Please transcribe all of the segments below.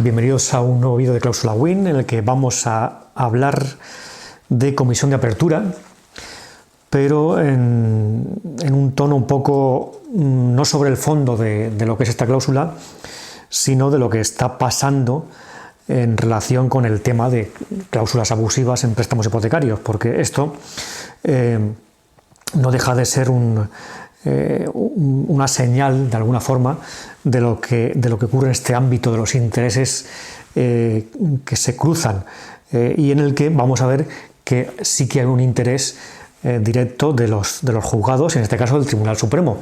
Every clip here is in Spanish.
Bienvenidos a un nuevo vídeo de Cláusula Win en el que vamos a hablar de comisión de apertura, pero en un tono un poco no sobre el fondo de lo que es esta cláusula, sino de lo que está pasando en relación con el tema de cláusulas abusivas en préstamos hipotecarios, porque esto no deja de ser una señal, de alguna forma, de lo que ocurre en este ámbito de los intereses que se cruzan y en el que vamos a ver que sí que hay un interés directo de los juzgados, en este caso del Tribunal Supremo,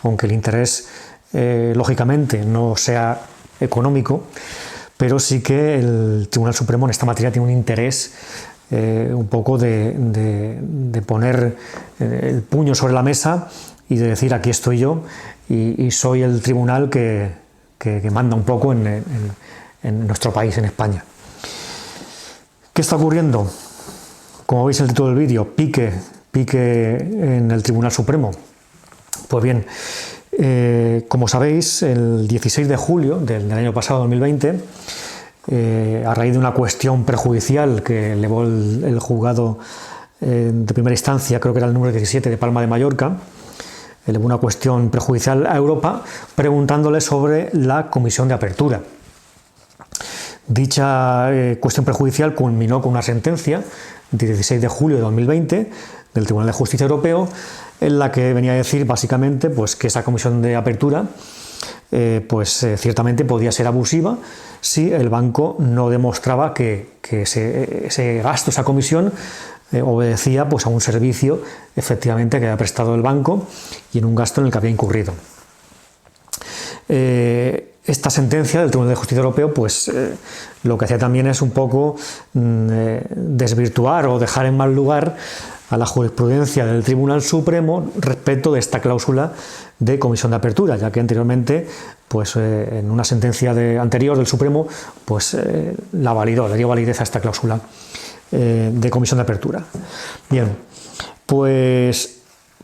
aunque el interés lógicamente no sea económico, pero sí que el Tribunal Supremo en esta materia tiene un interés un poco de poner el puño sobre la mesa y de decir: aquí estoy yo y soy el tribunal que manda un poco en nuestro país, en España. ¿Qué está ocurriendo? Como veis en el título del vídeo, pique en el Tribunal Supremo. Pues bien, como sabéis, el 16 de julio del año pasado, 2020, a raíz de una cuestión prejudicial que elevó el juzgado de primera instancia, creo que era el número 17 de Palma de Mallorca, elevó una cuestión prejudicial a Europa preguntándole sobre la comisión de apertura. Dicha cuestión prejudicial culminó con una sentencia del 16 de julio de 2020 del Tribunal de Justicia Europeo, en la que venía a decir básicamente pues, que esa comisión de apertura ciertamente podía ser abusiva si el banco no demostraba que ese gasto, esa comisión, obedecía pues, a un servicio efectivamente que había prestado el banco y en un gasto en el que había incurrido. Esta sentencia del Tribunal de Justicia Europeo pues, lo que hacía también es un poco desvirtuar o dejar en mal lugar a la jurisprudencia del Tribunal Supremo respecto de esta cláusula de comisión de apertura, ya que anteriormente, pues, en una sentencia anterior del Supremo, pues, la validó, le dio validez a esta cláusula de comisión de apertura. Bien, pues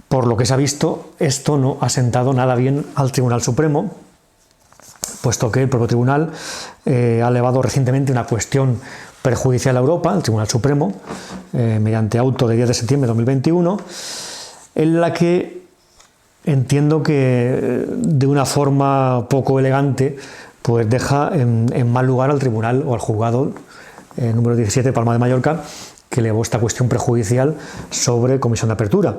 por lo que se ha visto, esto no ha sentado nada bien al Tribunal Supremo, puesto que el propio tribunal ha elevado recientemente una cuestión perjudicial a Europa, al Tribunal Supremo, mediante auto de 10 de septiembre de 2021, en la que entiendo que de una forma poco elegante pues deja en mal lugar al tribunal o al juzgado número 17 de Palma de Mallorca, que elevó esta cuestión prejudicial sobre comisión de apertura,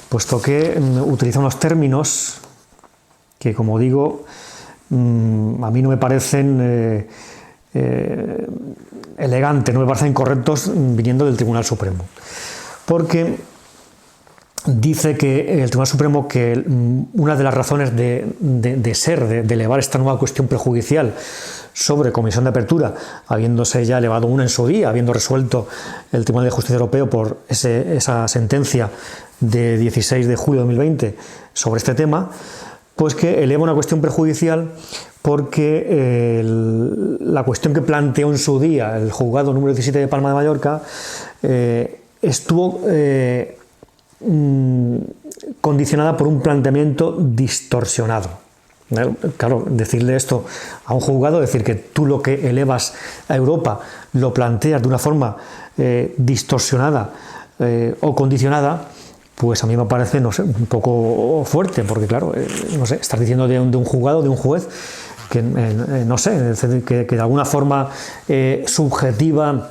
puesto que utiliza unos términos que, como digo, a mí no me parecen elegantes, no me parecen correctos viniendo del Tribunal Supremo, porque dice que el Tribunal Supremo que una de las razones de elevar esta nueva cuestión prejudicial sobre comisión de apertura, habiéndose ya elevado una en su día, habiendo resuelto el Tribunal de Justicia Europeo por esa sentencia de 16 de julio de 2020 sobre este tema, pues que eleva una cuestión prejudicial porque la cuestión que planteó en su día el juzgado número 17 de Palma de Mallorca estuvo condicionada por un planteamiento distorsionado. Claro, decirle esto a un juzgado, decir que tú lo que elevas a Europa lo planteas de una forma distorsionada o condicionada, pues a mí me parece, no sé, un poco fuerte, porque claro, no sé, estás diciendo de un juzgado, de un juez, que no sé, que de alguna forma subjetiva,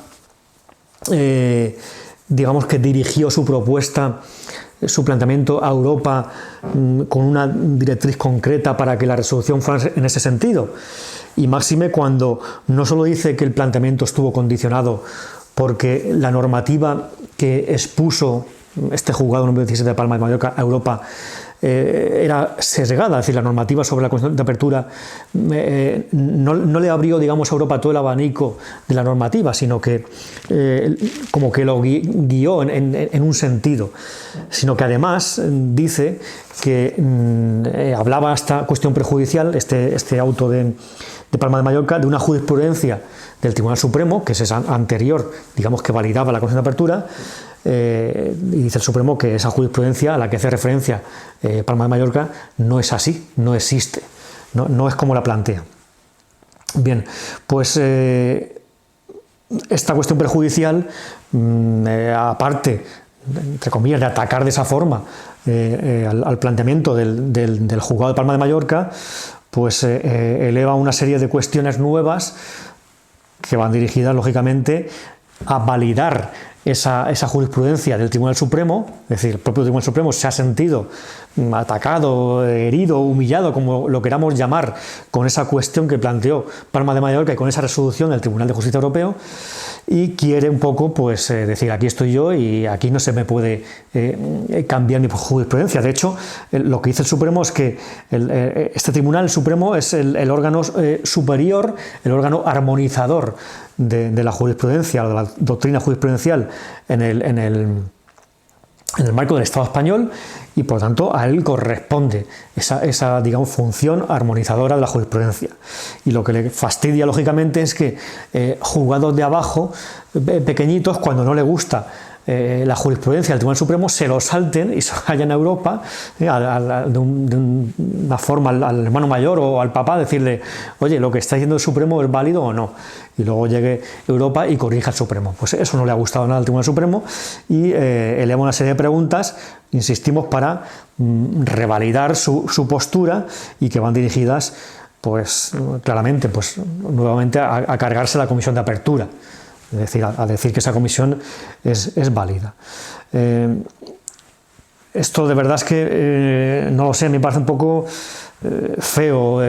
digamos que dirigió su propuesta, su planteamiento a Europa con una directriz concreta para que la resolución fuera en ese sentido. Y máxime cuando no solo dice que el planteamiento estuvo condicionado porque la normativa que expuso este juzgado número 17 de Palma de Mallorca a Europa era sesgada, es decir, la normativa sobre la cuestión de apertura no le abrió, digamos, a Europa todo el abanico de la normativa, sino que como que lo guió en un sentido, sino que además dice que hablaba esta cuestión prejudicial, este auto de Palma de Mallorca, de una jurisprudencia del Tribunal Supremo, que es esa anterior, digamos, que validaba la comisión de apertura, y dice el Supremo que esa jurisprudencia a la que hace referencia Palma de Mallorca no es así, no existe, no es como la plantea. Bien, pues esta cuestión prejudicial, aparte, entre comillas, de atacar de esa forma al planteamiento del juzgado de Palma de Mallorca, pues eleva una serie de cuestiones nuevas que van dirigidas, lógicamente, a validar esa jurisprudencia del Tribunal Supremo. Es decir, el propio Tribunal Supremo se ha sentido atacado, herido, humillado, como lo queramos llamar, con esa cuestión que planteó Palma de Mallorca y con esa resolución del Tribunal de Justicia Europeo, y quiere un poco pues decir, aquí estoy yo y aquí no se me puede cambiar mi jurisprudencia. De hecho, lo que dice el Supremo es que este Tribunal Supremo es el órgano superior, el órgano armonizador de la jurisprudencia, de la doctrina jurisprudencial en el marco del Estado español, y por lo tanto a él corresponde esa digamos, función armonizadora de la jurisprudencia. Y lo que le fastidia, lógicamente, es que juzgados de abajo, pequeñitos, cuando no le gusta la jurisprudencia del Tribunal Supremo, se lo salten y se vayan a Europa de una forma al hermano mayor o al papá, decirle, oye, lo que está diciendo el Supremo es válido o no, y luego llegue Europa y corrija el Supremo. Pues eso no le ha gustado nada al Tribunal Supremo y eleva una serie de preguntas, insistimos, para revalidar su postura, y que van dirigidas pues claramente, pues nuevamente a cargarse la comisión de apertura. Es decir, a decir que esa comisión es válida. Esto de verdad es que, no lo sé, me parece un poco feo,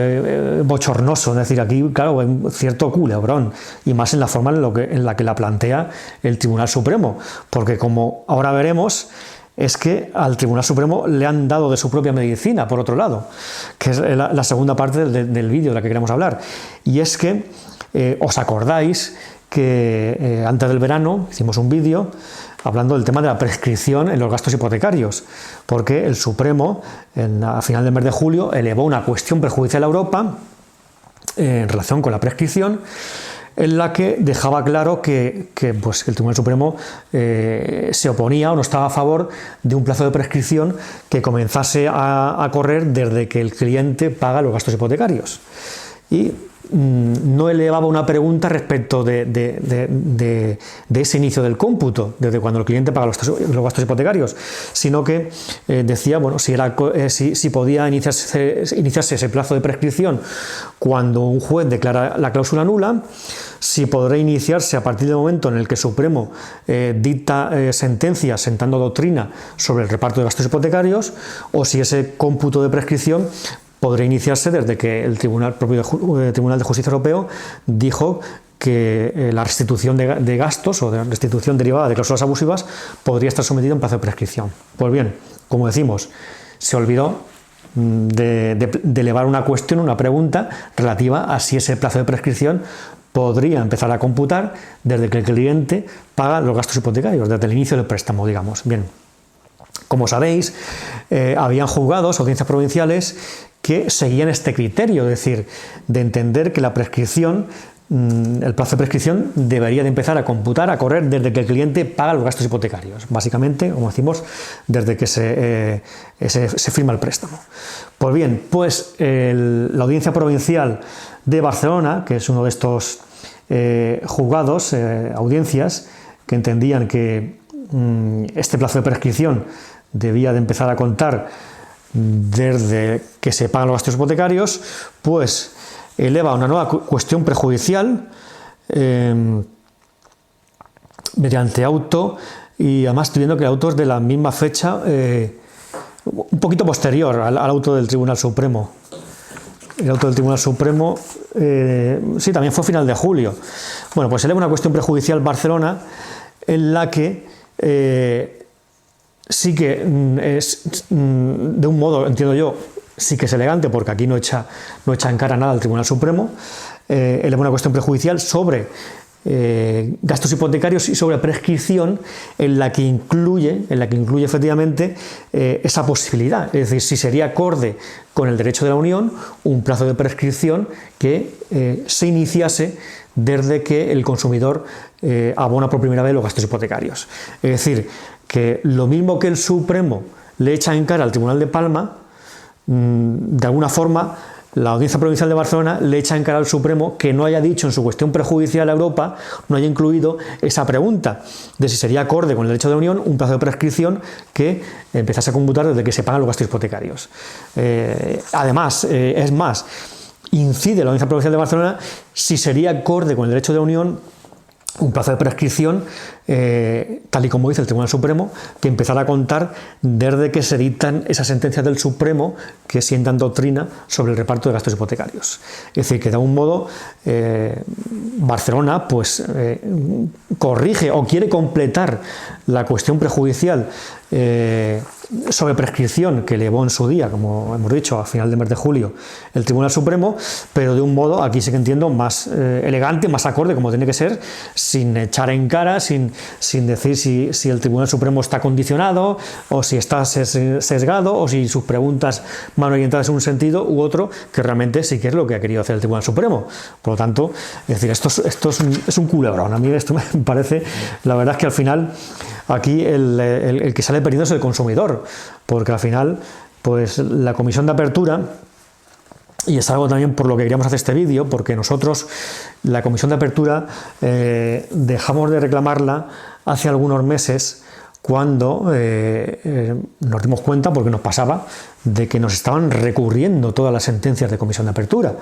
bochornoso. Es decir, aquí, claro, hay un cierto culebrón, y más en la forma en la que la plantea el Tribunal Supremo, porque como ahora veremos, es que al Tribunal Supremo le han dado de su propia medicina, por otro lado, que es la segunda parte del vídeo de la que queremos hablar. Y es que, os acordáis que antes del verano hicimos un vídeo hablando del tema de la prescripción en los gastos hipotecarios, porque el Supremo, a final del mes de julio, elevó una cuestión prejudicial a Europa en relación con la prescripción, en la que dejaba claro que pues, el Tribunal Supremo se oponía o no estaba a favor de un plazo de prescripción que comenzase a correr desde que el cliente paga los gastos hipotecarios. Y no elevaba una pregunta respecto de ese inicio del cómputo, desde cuando el cliente paga los gastos hipotecarios, sino que decía, bueno, si podía iniciarse ese plazo de prescripción cuando un juez declara la cláusula nula, si podrá iniciarse a partir del momento en el que el Supremo dicta sentencia sentando doctrina sobre el reparto de gastos hipotecarios, o si ese cómputo de prescripción podrá iniciarse desde que el Tribunal de Justicia Europeo dijo que la restitución de gastos o de restitución derivada de cláusulas abusivas podría estar sometida a un plazo de prescripción. Pues bien, como decimos, se olvidó de elevar una cuestión, una pregunta relativa a si ese plazo de prescripción podría empezar a computar desde que el cliente paga los gastos hipotecarios, desde el inicio del préstamo, digamos. Bien, como sabéis, habían juzgados, audiencias provinciales, que seguían este criterio, es decir, de entender que la prescripción, el plazo de prescripción debería de empezar a computar, a correr desde que el cliente paga los gastos hipotecarios, básicamente, como decimos, desde que se firma el préstamo. Pues bien, pues la Audiencia Provincial de Barcelona, que es uno de estos juzgados, audiencias, que entendían que este plazo de prescripción debía de empezar a contar desde que se pagan los gastos hipotecarios, pues eleva una nueva cuestión prejudicial mediante auto, y además estoy viendo que el auto es de la misma fecha, un poquito posterior al auto del Tribunal Supremo. El auto del Tribunal Supremo, sí, también fue final de julio. Bueno, pues eleva una cuestión prejudicial Barcelona, en la que sí que es, de un modo, entiendo yo, sí que es elegante, porque aquí no echa en cara nada al Tribunal Supremo, eleva una cuestión prejudicial sobre gastos hipotecarios y sobre prescripción, en la que incluye efectivamente esa posibilidad, es decir, si sería acorde con el derecho de la Unión un plazo de prescripción que se iniciase desde que el consumidor abona por primera vez los gastos hipotecarios. Es decir, que lo mismo que el Supremo le echa en cara al Tribunal de Palma, de alguna forma la Audiencia Provincial de Barcelona le echa en cara al Supremo que no haya dicho en su cuestión prejudicial a Europa, no haya incluido esa pregunta de si sería acorde con el derecho de unión un plazo de prescripción que empezase a computar desde que se pagan los gastos hipotecarios. Además, es más, incide la Audiencia Provincial de Barcelona si sería acorde con el derecho de unión un plazo de prescripción, tal y como dice el Tribunal Supremo, que empezará a contar desde que se dictan esas sentencias del Supremo que sientan doctrina sobre el reparto de gastos hipotecarios. Es decir, que de algún modo Barcelona pues, corrige o quiere completar la cuestión prejudicial sobre prescripción que elevó en su día, como hemos dicho, a final del mes de julio el Tribunal Supremo, pero de un modo, aquí sí que entiendo, más elegante, más acorde, como tiene que ser, sin echar en cara, sin decir si el Tribunal Supremo está condicionado o si está sesgado o si sus preguntas van orientadas en un sentido u otro, que realmente sí que es lo que ha querido hacer el Tribunal Supremo. Por lo tanto, es decir, esto es un culebrón. A mí esto me parece, la verdad es que al final aquí el que sale perdiendo es el consumidor, porque al final pues la comisión de apertura, y es algo también por lo que queríamos hacer este vídeo, porque nosotros la comisión de apertura dejamos de reclamarla hace algunos meses cuando nos dimos cuenta, porque nos pasaba, de que nos estaban recurriendo todas las sentencias de comisión de apertura.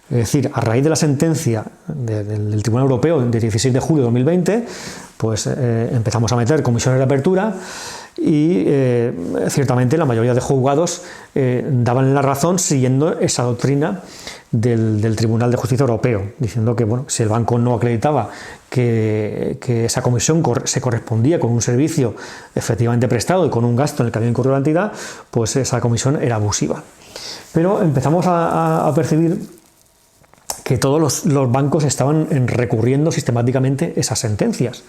Es decir, a raíz de la sentencia del Tribunal Europeo de 16 de julio de 2020, pues empezamos a meter comisiones de apertura y ciertamente la mayoría de juzgados daban la razón siguiendo esa doctrina del Tribunal de Justicia Europeo, diciendo que bueno, si el banco no acreditaba que esa comisión se correspondía con un servicio efectivamente prestado y con un gasto en el que había incurrido la entidad, pues esa comisión era abusiva. Pero empezamos a percibir que todos los bancos estaban recurriendo sistemáticamente esas sentencias,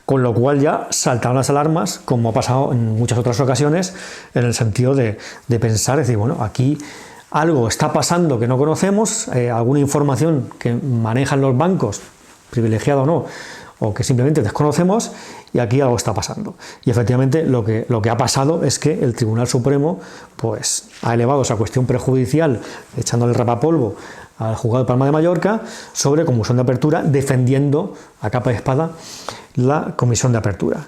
con lo cual ya saltaron las alarmas, como ha pasado en muchas otras ocasiones, en el sentido de pensar, decir, bueno, aquí algo está pasando que no conocemos, alguna información que manejan los bancos, privilegiada o no, o que simplemente desconocemos, y aquí algo está pasando. Y efectivamente lo que ha pasado es que el Tribunal Supremo pues, ha elevado esa cuestión prejudicial, echándole el rapapolvo al juzgado de Palma de Mallorca sobre comisión de apertura, defendiendo a capa y espada la comisión de apertura.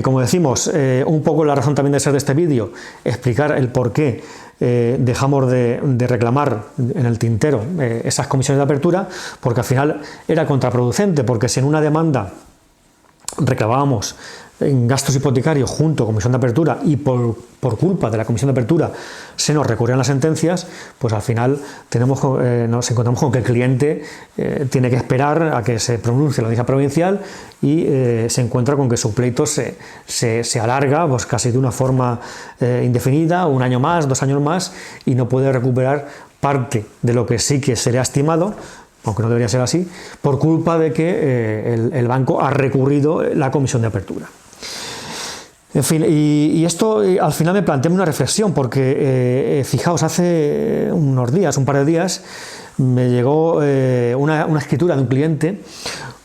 Como decimos, un poco la razón también de ser de este vídeo, explicar el por qué dejamos de reclamar en el tintero esas comisiones de apertura, porque al final era contraproducente, porque si en una demanda reclamábamos en gastos hipotecarios junto a comisión de apertura y por culpa de la comisión de apertura se nos recurrían las sentencias, pues al final nos encontramos con que el cliente tiene que esperar a que se pronuncie la audiencia provincial y se encuentra con que su pleito se alarga pues casi de una forma indefinida, un año más, 2 años más, y no puede recuperar parte de lo que sí que se le ha estimado, aunque no debería ser así, por culpa de que el banco ha recurrido la comisión de apertura. En fin, y esto al final me plantea una reflexión, porque fijaos, hace unos días, un par de días, me llegó una escritura de un cliente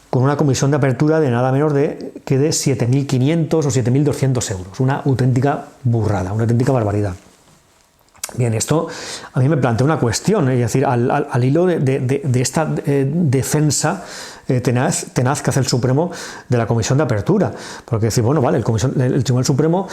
con una comisión de apertura de nada menos que de 7.500 o 7.200 euros, una auténtica burrada, una auténtica barbaridad. Bien, esto a mí me plantea una cuestión, es decir, al hilo de esta defensa tenaz que hace el Supremo de la comisión de apertura, porque decir, bueno, vale, el Tribunal Supremo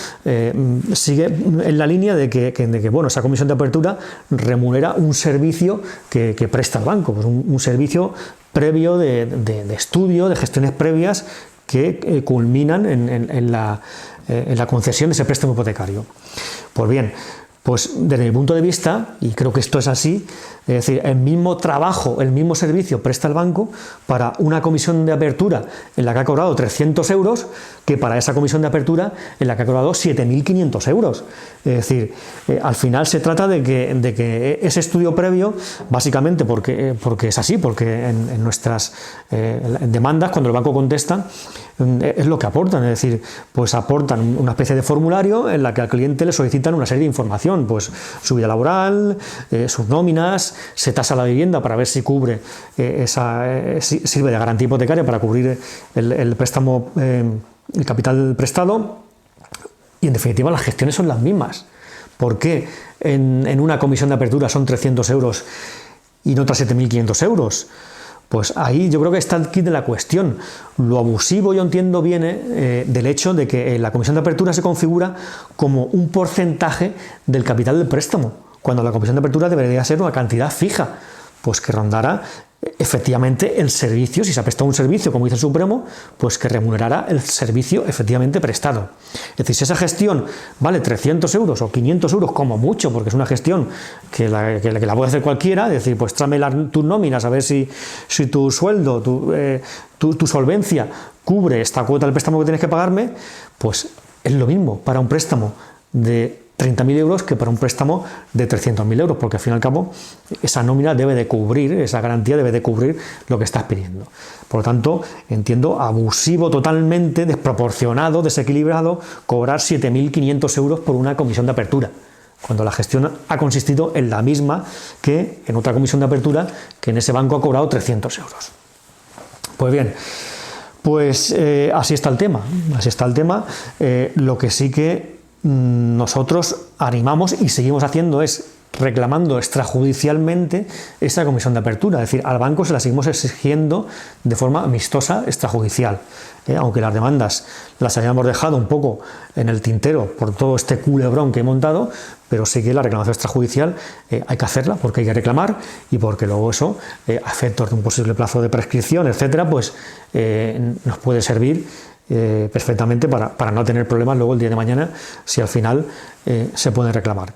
sigue en la línea de que bueno, esa comisión de apertura remunera un servicio que presta el banco, pues un servicio previo de estudio, de gestiones previas que culminan en la concesión de ese préstamo hipotecario. Pues bien, pues desde mi punto de vista, y creo que esto es así, es decir, el mismo trabajo, el mismo servicio presta el banco para una comisión de apertura en la que ha cobrado 300 euros que para esa comisión de apertura en la que ha cobrado 7.500 euros. Es decir, al final se trata de que ese estudio previo, básicamente porque es así, porque en nuestras demandas, cuando el banco contesta, es lo que aportan, es decir, pues aportan una especie de formulario en la que al cliente le solicitan una serie de información, pues su vida laboral, sus nóminas, se tasa la vivienda para ver si cubre sirve de garantía hipotecaria para cubrir el préstamo, el capital prestado, y en definitiva las gestiones son las mismas. ¿Por qué en una comisión de apertura son 300 euros y en otra 7.500 euros? Pues ahí yo creo que está el kit de la cuestión. Lo abusivo, yo entiendo, viene del hecho de que la comisión de apertura se configura como un porcentaje del capital del préstamo, cuando la comisión de apertura debería ser una cantidad fija, pues que rondará efectivamente el servicio. Si se ha prestado un servicio, como dice el Supremo, pues que remunerará el servicio efectivamente prestado. Es decir, si esa gestión vale 300 euros o 500 euros como mucho, porque es una gestión que la puede hacer cualquiera, es decir, pues tráeme tus nóminas a ver si tu sueldo, tu solvencia cubre esta cuota del préstamo que tienes que pagarme, pues es lo mismo para un préstamo de 30.000 euros que para un préstamo de 300.000 euros, porque al fin y al cabo esa nómina debe de cubrir, esa garantía debe de cubrir lo que estás pidiendo. Por lo tanto, entiendo abusivo totalmente, desproporcionado, desequilibrado, cobrar 7.500 euros por una comisión de apertura, cuando la gestión ha consistido en la misma que en otra comisión de apertura que en ese banco ha cobrado 300 euros. Pues bien, pues así está el tema, lo que sí que nosotros animamos y seguimos haciendo es reclamando extrajudicialmente esa comisión de apertura, es decir, al banco se la seguimos exigiendo de forma amistosa extrajudicial, aunque las demandas las hayamos dejado un poco en el tintero por todo este culebrón que he montado, pero sí que la reclamación extrajudicial hay que hacerla porque hay que reclamar y porque luego eso, a efectos de un posible plazo de prescripción, etcétera, pues nos puede servir perfectamente para no tener problemas luego el día de mañana si al final se pueden reclamar.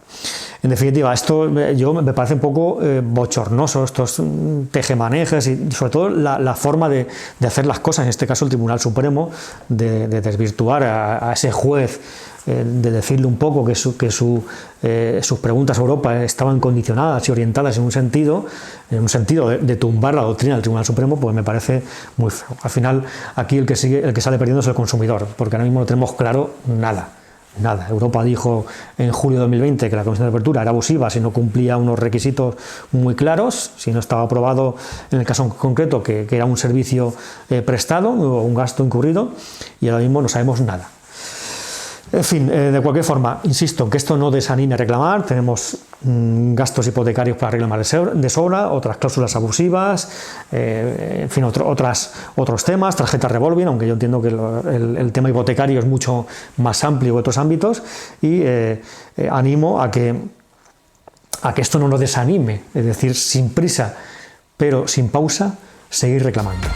En definitiva, esto me parece un poco bochornoso, estos tejemanejes y sobre todo la forma de hacer las cosas, en este caso el Tribunal Supremo, de desvirtuar a ese juez, de decirle un poco que sus preguntas a Europa estaban condicionadas y orientadas en un sentido de tumbar la doctrina del Tribunal Supremo, pues me parece muy feo. Al final, aquí el que sale perdiendo es el consumidor, porque ahora mismo no tenemos claro nada. Europa dijo en julio de 2020 que la comisión de apertura era abusiva si no cumplía unos requisitos muy claros, si no estaba aprobado en el caso concreto que era un servicio prestado o un gasto incurrido, y ahora mismo no sabemos nada. En fin, de cualquier forma, insisto, que esto no desanime a reclamar. Tenemos gastos hipotecarios para reclamar de sobra, otras cláusulas abusivas, en fin, otros temas, tarjetas revolving, aunque yo entiendo que el tema hipotecario es mucho más amplio que otros ámbitos, y animo a que esto no nos desanime, es decir, sin prisa, pero sin pausa, seguir reclamando.